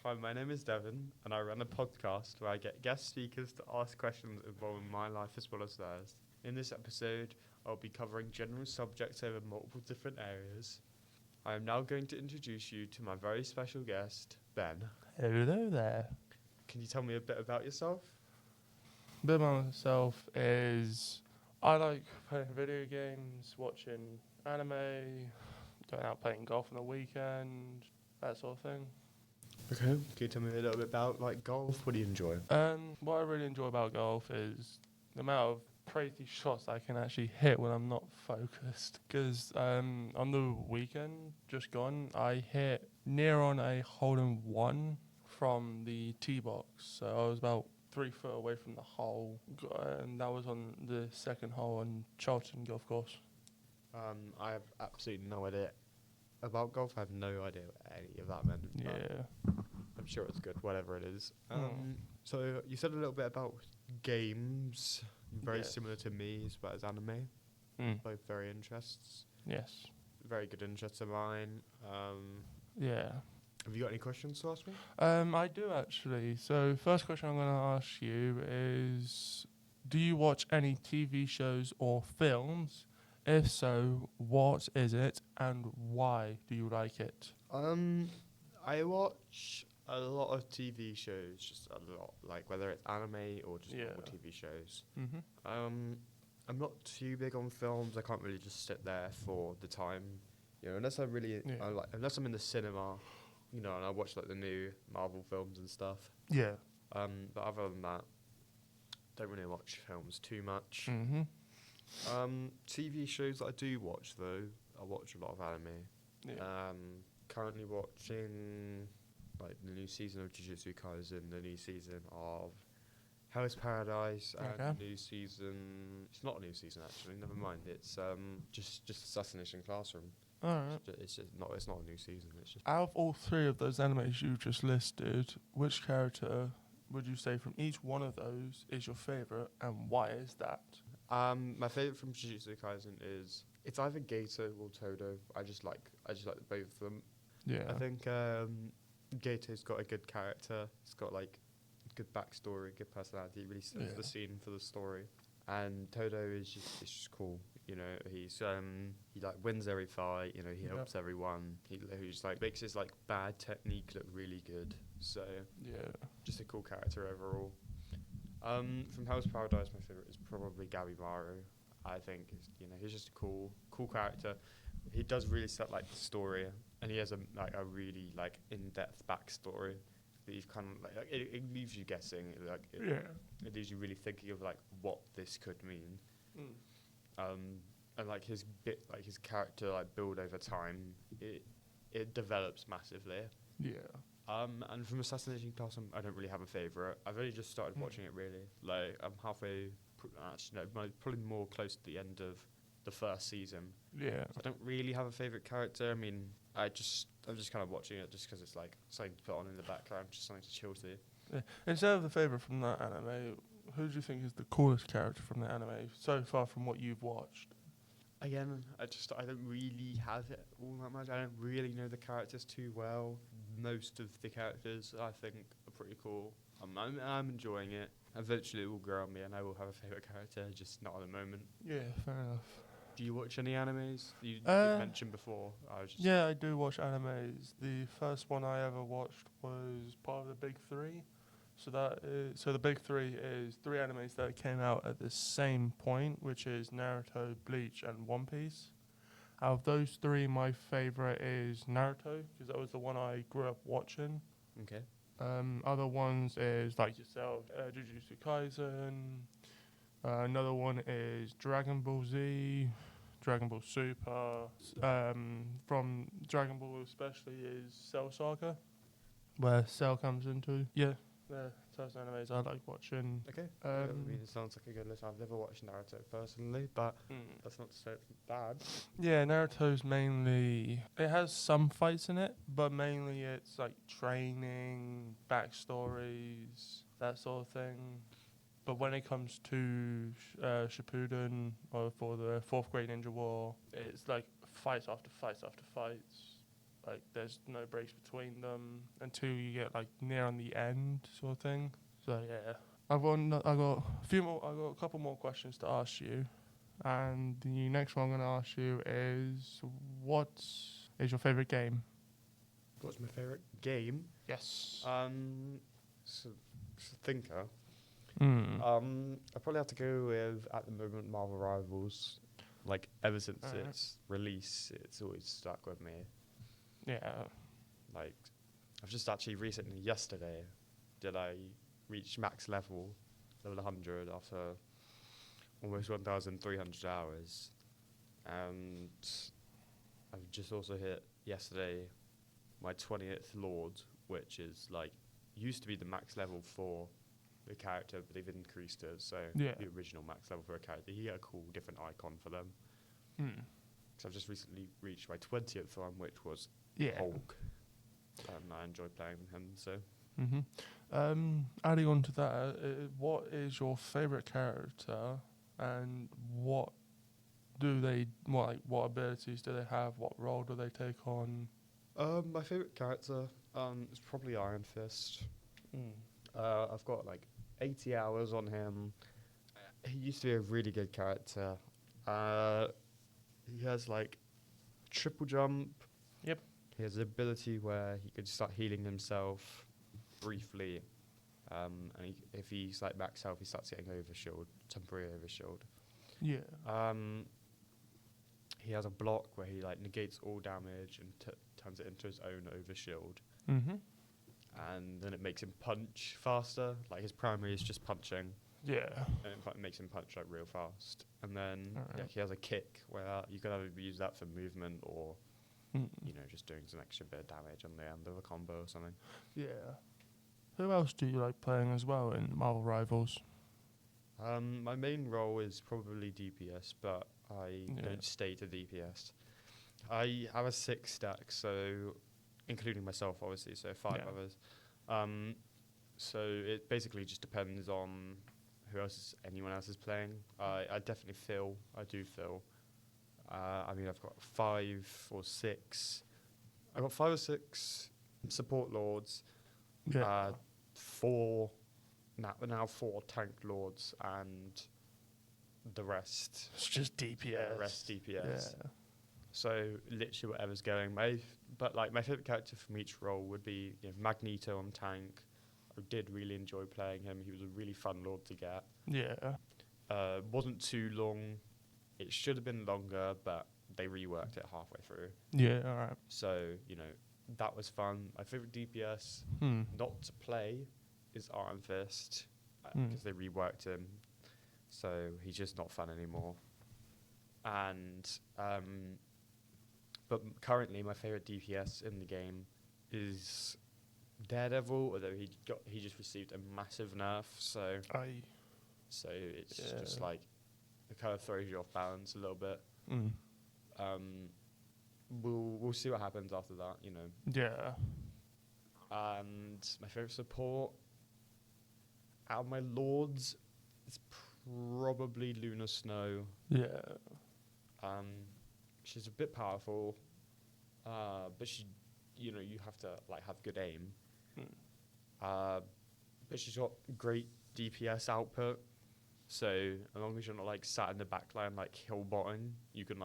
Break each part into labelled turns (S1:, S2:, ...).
S1: Hi, my name is Devon, and I run a podcast where I get guest speakers to ask questions involving my life as well as theirs. In this episode, I'll be covering general subjects over multiple different areas. I am now going to introduce you to my very special guest, Ben.
S2: Hello there.
S1: Can you tell me a bit about yourself?
S2: A bit about myself is I like playing video games, watching anime, going out playing golf on the weekend, that sort of thing.
S1: Okay. Can you tell me a little bit about golf? What do you enjoy?
S2: What I really enjoy about golf is the amount of crazy shots I can actually hit when I'm not focused. Because on the weekend just gone, I hit near on a hole in one from the tee box. So I was about 3 foot away from the hole, and that was on the second hole on Charlton Golf Course.
S1: I have absolutely no idea about golf. I have no idea what any of that meant. but
S2: Yeah.
S1: I'm sure it's good, whatever it is.
S2: Mm.
S1: So you said a little bit about games, very
S2: Yes.
S1: similar to me as well as anime. Both very interests,
S2: Yes.
S1: very good interests of mine.
S2: Yeah.
S1: Have you got any questions to ask me?
S2: I do actually. So, first question I'm going to ask you is: do you watch any TV shows or films? If so, what is it and why do you like it?
S1: I watch a lot of TV shows, just a lot, like whether it's anime or just normal
S2: Yeah.
S1: TV shows.
S2: Mm-hmm.
S1: I'm not too big on films. I can't really just sit there for the time, unless I really,
S2: Yeah.
S1: unless I'm in the cinema, and I watch like the new Marvel films and stuff.
S2: Yeah.
S1: But other than that, don't really watch films too much.
S2: Mm-hmm.
S1: TV shows that I do watch though, I watch a lot of anime.
S2: Yeah.
S1: Currently watching like the new season of Jujutsu Kaisen, the new season of Hell's Paradise, and
S2: Okay.
S1: the new season. It's not a new season actually. Never mind. It's just Assassination Classroom.
S2: All right.
S1: It's just not. It's not a new season. It's just.
S2: Out of all three of those animes you just listed, which character would you say from each one of those is your favorite, and why is that?
S1: My favorite from Jujutsu Kaisen is it's either Gato or Todo. I just like both of them.
S2: Yeah.
S1: I think Gato's got a good character. He's got like good backstory, good personality. He really sets
S2: Yeah.
S1: the scene for the story. And Todo is just cool. He's he like wins every fight. He helps everyone. He just like makes his like bad technique look really good. So
S2: Yeah.
S1: just a cool character overall. From Hell's Paradise, my favorite is probably Gabimaru. I think he's just a cool character. He does really set like the story, and he has a really like in-depth backstory that you've kind of like it leaves you guessing. It leaves you really thinking of like what this could mean. And like his character like build over time, it develops massively.
S2: Yeah.
S1: And from Assassination Classroom, I don't really have a favourite. I've only just started watching it, really. Like, I'm halfway, actually, no, probably more close to the end of the first season.
S2: Yeah.
S1: So I don't really have a favourite character. I mean, I'm just kind of watching it just because it's like something to put on in the background, just something to chill to.
S2: Yeah. Instead of the favorite from that anime, who do you think is the coolest character from the anime so far from what you've watched?
S1: Again, I don't really have it all that much. I don't really know the characters too well. Most of the characters I think are pretty cool. I'm enjoying it. Eventually it will grow on me and I will have a favourite character, just not at the moment.
S2: Yeah, fair enough.
S1: Do you watch any animes? You mentioned before.
S2: Yeah, I do watch animes. The first one I ever watched was part of the Big Three. So the Big Three is 3 animes that came out at the same point, which is Naruto, Bleach, and One Piece. Out of those 3, my favorite is Naruto, because that was the one I grew up watching.
S1: Okay.
S2: Other ones is, like yourself, Jujutsu Kaisen. Another one is Dragon Ball Z, Dragon Ball Super. From Dragon Ball especially is Cell Saga, where Cell comes into. Yeah, those animes I like watching.
S1: Okay. I mean, it sounds like a good list. I've never watched Naruto personally, but that's not to say it's bad.
S2: Yeah, Naruto's mainly... It has some fights in it, but mainly it's like training, backstories, that sort of thing. But when it comes to Shippuden, or for the 4th Great Ninja War, it's like fights after fights after fights. like there's no breaks between them until you get like near on the end sort of thing. So yeah, I got a couple more questions to ask you, and the next one I'm gonna ask you is what is your favorite game?
S1: What's my favorite game?
S2: Yes.
S1: So, thinker.
S2: Mm.
S1: I probably have to go with at the moment Marvel Rivals. Like ever since
S2: Alright.
S1: its release, it's always stuck with me.
S2: Yeah.
S1: Like I've just actually recently, yesterday, did I reach max level 100 after almost 1,300 hours, and I've just also hit yesterday my 20th Lord, which is like used to be the max level for the character, but they've increased it. So
S2: Yeah.
S1: the original max level for a character, you get a cool different icon for them.
S2: Mm.
S1: So I've just recently reached my 20th one, which was
S2: Yeah.
S1: Hulk, and I enjoy playing him. So
S2: Adding on to that, what is your favorite character, and what what abilities do they have? What role do they take on?
S1: my favorite character is probably Iron Fist. I've got like 80 hours on him. He used to be a really good character. He has like triple jump.
S2: Yep.
S1: He has the ability where he could start healing himself briefly. And if he's like max health, he starts getting overshield, temporary overshield.
S2: Yeah.
S1: He has a block where he like negates all damage and turns it into his own overshield.
S2: Mm-hmm.
S1: And then it makes him punch faster. Like his primary is just punching,
S2: Yeah.
S1: and it makes him punch like real fast. And then
S2: Alright.
S1: he has a kick where you can either use that for movement or
S2: Mm.
S1: just doing some extra bit of damage on the end of a combo or something.
S2: Yeah. Who else do you like playing as well in Marvel Rivals?
S1: My main role is probably DPS, but I
S2: Yeah.
S1: don't stay to DPS. I have a 6 stack, so including myself, obviously, so 5
S2: Yeah.
S1: others. So it basically just depends on anyone else is playing. I definitely feel. I do feel. I mean, I've got 5 or 6. I've got 5 or 6 support lords.
S2: Yeah.
S1: 4 now 4 tank lords, and the rest
S2: It's just DPS.
S1: DPS.
S2: Yeah.
S1: So literally whatever's going. My favorite character from each role would be Magneto on tank. I did really enjoy playing him. He was a really fun lord to get.
S2: Yeah.
S1: Wasn't too long. It should have been longer, but they reworked it halfway through.
S2: Yeah. All right.
S1: So that was fun. My favorite DPS not to play is Iron Fist, because they reworked him, so he's just not fun anymore. And but currently my favorite DPS in the game is Daredevil, although he just received a massive nerf, so it's just like it kind of throws you off balance a little bit. We'll see what happens after that,
S2: Yeah.
S1: And my favorite support out of my lords is probably Luna Snow.
S2: Yeah.
S1: She's a bit powerful, but she, you have to have good aim. But she's got great DPS output. So as long as you're not sat in the back line hill botting, you can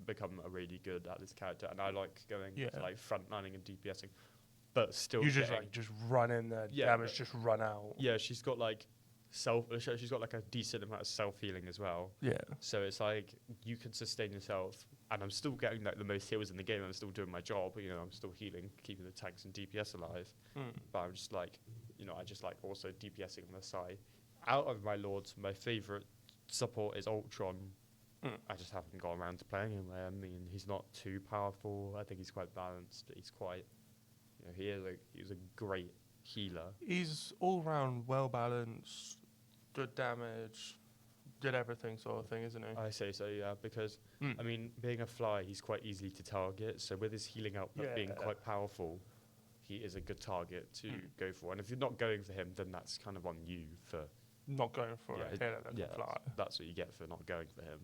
S1: become a really good at this character. And I like going for front lining and DPSing, but still
S2: You just run in there, damage just run out.
S1: Yeah, she's got she's got a decent amount of self healing as well.
S2: Yeah.
S1: So it's you can sustain yourself, and I'm still getting the most heals in the game. I'm still doing my job. I'm still healing, keeping the tanks and DPS alive. But I'm just I just also DPSing on the side. Out of my lords, my favorite support is Ultron. I just haven't got around to playing him. I mean, he's not too powerful. I think he's quite balanced. He's quite, he's a great healer.
S2: He's all round well balanced, good damage, good everything sort of thing, isn't he?
S1: I say so, yeah, because I mean, being a fly, he's quite easily to target. So with his healing output being quite powerful, he is a good target to go for. And if you're not going for him, then that's kind of on you for
S2: not going for a killer that can fly.
S1: That's what you get for not going for him.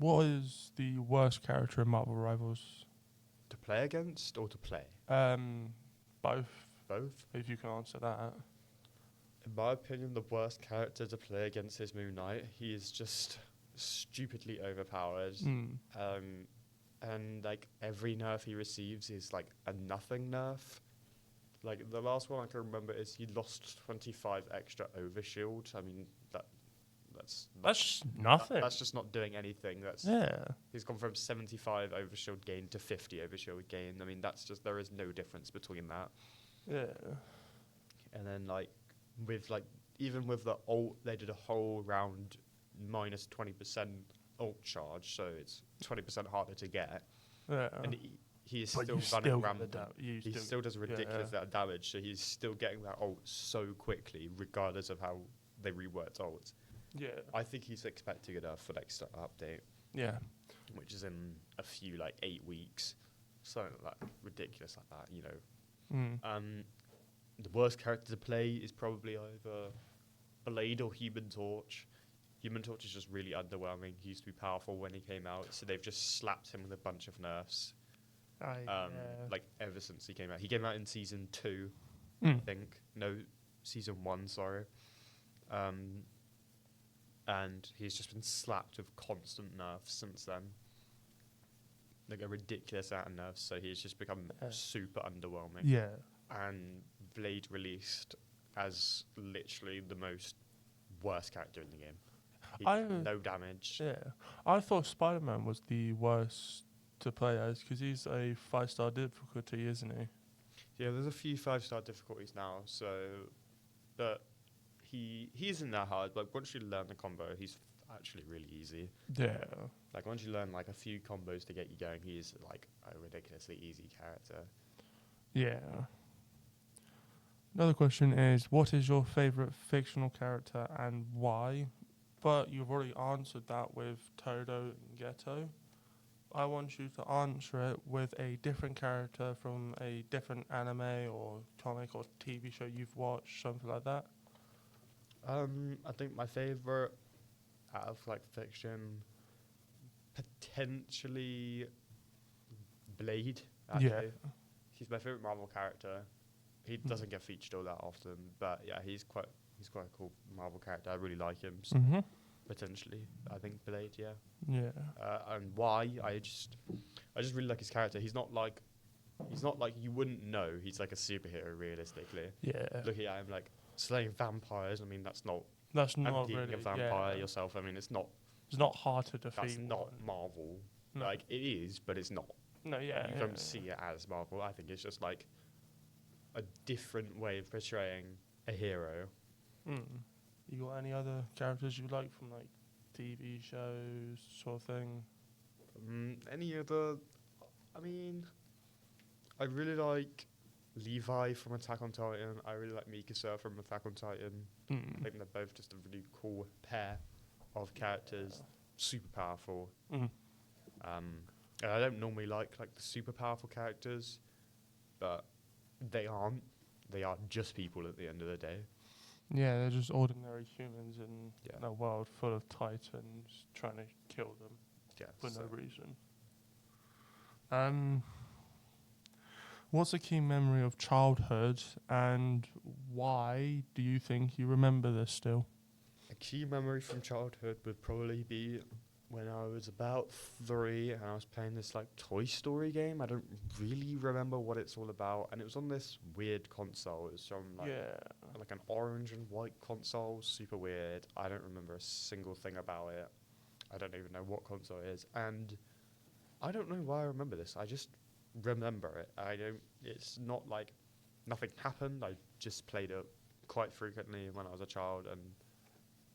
S2: What is the worst character in Marvel Rivals?
S1: To play against or to play?
S2: Both,
S1: Both.
S2: if you can answer that.
S1: In my opinion, the worst character to play against is Moon Knight. He is just stupidly overpowered. And like every nerf he receives is like a nothing nerf. Like the last one I can remember is he lost 25 extra overshield. I mean that's
S2: That's nothing.
S1: that's just not doing anything.
S2: Yeah.
S1: He's gone from 75 overshield gain to 50 overshield gain. I mean that's just there is no difference between that.
S2: Yeah.
S1: And then like with like even with the ult, they did a whole round minus 20% ult charge, so it's 20% harder to get.
S2: Yeah.
S1: And he is
S2: But
S1: still
S2: you
S1: running
S2: still get
S1: rampant.
S2: the
S1: He still does ridiculous amount of damage, so he's still getting that ult so quickly, regardless of how they reworked ult.
S2: Yeah.
S1: I think he's expecting it for next update,
S2: Yeah.
S1: which is in a few 8 weeks, something like ridiculous like that, you know.
S2: Mm.
S1: The worst character to play is probably either Blade or Human Torch. Human Torch is just really underwhelming. He used to be powerful when he came out, so they've just slapped him with a bunch of nerfs. Ever since he came out. He came out in season 2, I think. No, season 1, sorry. And he's just been slapped with constant nerfs since then. Like a ridiculous amount of nerfs, so he's just become super underwhelming.
S2: Yeah.
S1: And Blade released as literally the most worst character in the game. He did no damage.
S2: Yeah. I thought Spider-Man was the worst to play as because he's a 5-star difficulty, isn't he?
S1: Yeah, there's a few 5-star difficulties now, so but he isn't that hard. Like once you learn the combo, he's actually really easy.
S2: Yeah.
S1: Like once you learn a few combos to get you going, he's like a ridiculously easy character.
S2: Yeah. Another question is, what is your favourite fictional character and why? But you've already answered that with Todo and Ghetto. I want you to answer it with a different character from a different anime or comic or TV show you've watched, something like that.
S1: I think my favorite out of fiction, potentially Blade. Actually.
S2: Yeah.
S1: He's my favorite Marvel character. He doesn't get featured all that often, but yeah, he's quite a cool Marvel character. I really like him. So potentially, I think Blade. Yeah.
S2: Yeah.
S1: And why? I just really like his character. He's not like you wouldn't know. He's like a superhero realistically.
S2: Yeah.
S1: Look at him slaying vampires. I mean, that's not
S2: really
S1: being a vampire yourself. I mean, it's not
S2: hard to defeat.
S1: That's not Marvel.
S2: No.
S1: Like it is, but it's not.
S2: No, yeah.
S1: You don't see it as Marvel. I think it's just like a different way of portraying a hero.
S2: You got any other characters you like from TV shows, sort of thing?
S1: Any other? I mean, I really like Levi from Attack on Titan. I really like Mikasa from Attack on Titan. I think they're both just a really cool pair of characters. Super powerful. And I don't normally like the super powerful characters, but they aren't. They are just people at the end of the day.
S2: Yeah, they're just ordinary humans in a world full of titans trying to kill them for no reason. What's a key memory of childhood, and why do you think you remember this still?
S1: A key memory from childhood would probably be when I was about 3 and I was playing this Toy Story game. I don't really remember what it's all about, and it was on this weird console. It was from an orange and white console, super weird. I don't remember a single thing about it. I don't even know what console it is, and I don't know why I remember this. I just remember it. It's not like nothing happened. I just played it quite frequently when I was a child, and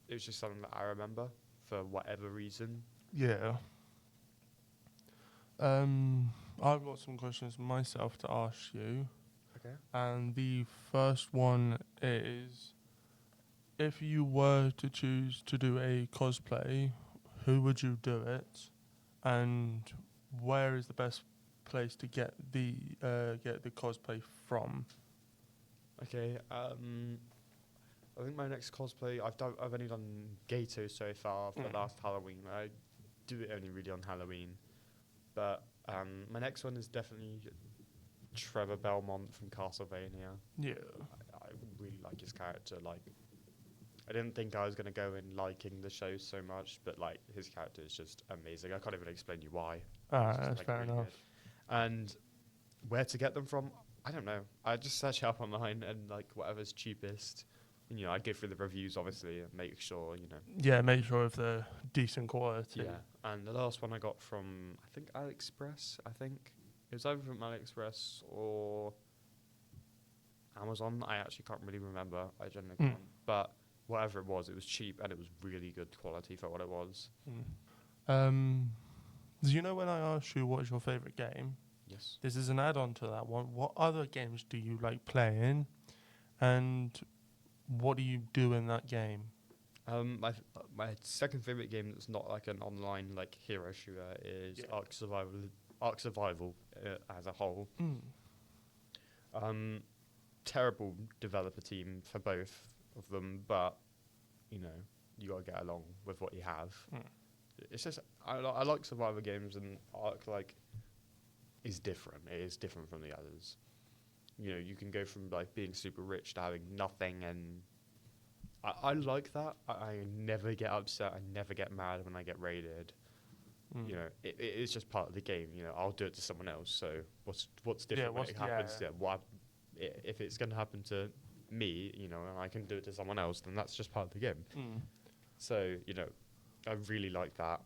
S1: it was just something that I remember for whatever reason.
S2: Yeah. I've got some questions myself to ask you.
S1: Okay.
S2: And the first one is, if you were to choose to do a cosplay, who would you do it? And where is the best place to get the cosplay from?
S1: Okay. I think my next cosplay I've only done Gato so far for last Halloween. I do it only really on Halloween. But my next one is definitely Trevor Belmont from Castlevania.
S2: Yeah.
S1: I really like his character. Like, I didn't think I was going to go in liking the show so much, but like his character is just amazing. I can't even explain you why. It's just,
S2: That's
S1: like,
S2: fair
S1: really
S2: enough.
S1: good. And where to get them from, I don't know. I just search up online and like whatever's cheapest. And, I go through the reviews obviously and make sure,
S2: Yeah, make sure if they're decent quality.
S1: Yeah. And the last one I got from, I think, AliExpress. I think it was either from AliExpress or Amazon. I actually can't really remember. I generally can't. But whatever it was cheap and it was really good quality for what it was.
S2: Do you know when I asked you what is your favourite game?
S1: Yes.
S2: This is an add-on to that one. What other games do you like playing, and what do you do in that game?
S1: My second favorite game that's not like an online like hero shooter is Ark Survival. Ark Survival as a whole. Terrible developer team for both of them, but you gotta get along with what you have. It's just I like survival games, and Ark is different. It is different from the others. You can go from like being super rich to having nothing, and I like that. I never get upset. I never get mad when I get raided. It is just part of the game. I'll do it to someone else. So what's different when it happens? If it's going to happen to me, and I can do it to someone else, then that's just part of the game. So I really like that.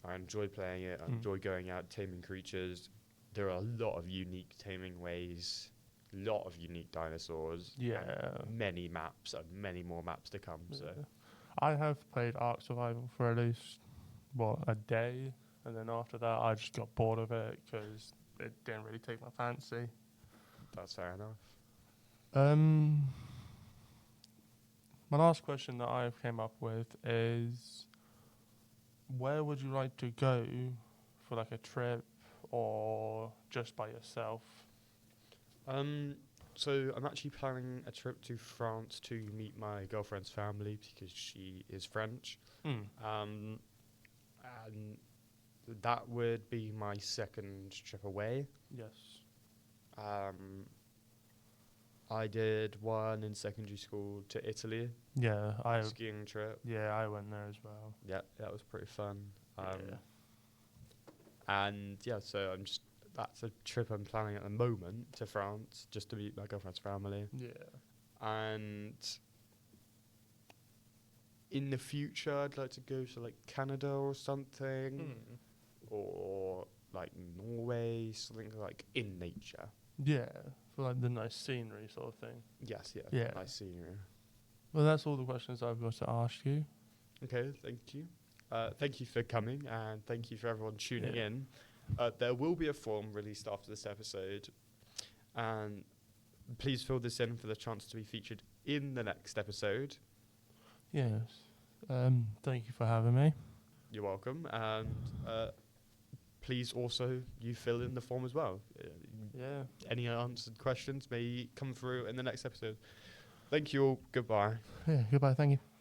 S1: I enjoy playing it. I enjoy going out taming creatures. There are a lot of unique taming ways, a lot of unique dinosaurs. And many maps and many more maps to come. So
S2: I have played Ark Survival for at least a day, and then after that I just got bored of it because it didn't really take my fancy.
S1: That's fair enough.
S2: My last question that I've came up with is, where would you like to go for like a trip or just by yourself?
S1: So I'm actually planning a trip to France to meet my girlfriend's family because she is French. And that would be my second trip away.
S2: Yes.
S1: I did one in secondary school to Italy.
S2: Yeah,
S1: skiing trip.
S2: Yeah, I went there as well.
S1: Yeah, that was pretty fun. And so that's a trip I'm planning at the moment to France, just to meet my girlfriend's family.
S2: Yeah.
S1: And in the future, I'd like to go to like Canada or something, or like Norway, something like in nature.
S2: Yeah, for like the nice scenery sort of thing.
S1: Yes, nice scenery.
S2: Well, that's all the questions I've got to ask you.
S1: Okay, thank you. Thank you for coming, and thank you for everyone tuning in. There will be a form released after this episode, and please fill this in for the chance to be featured in the next episode.
S2: Yes. Thank you for having me.
S1: You're welcome, and please also you fill in the form as well. Any unanswered questions may come through in the next episode. Thank you all. Goodbye.
S2: Yeah, goodbye. Thank you.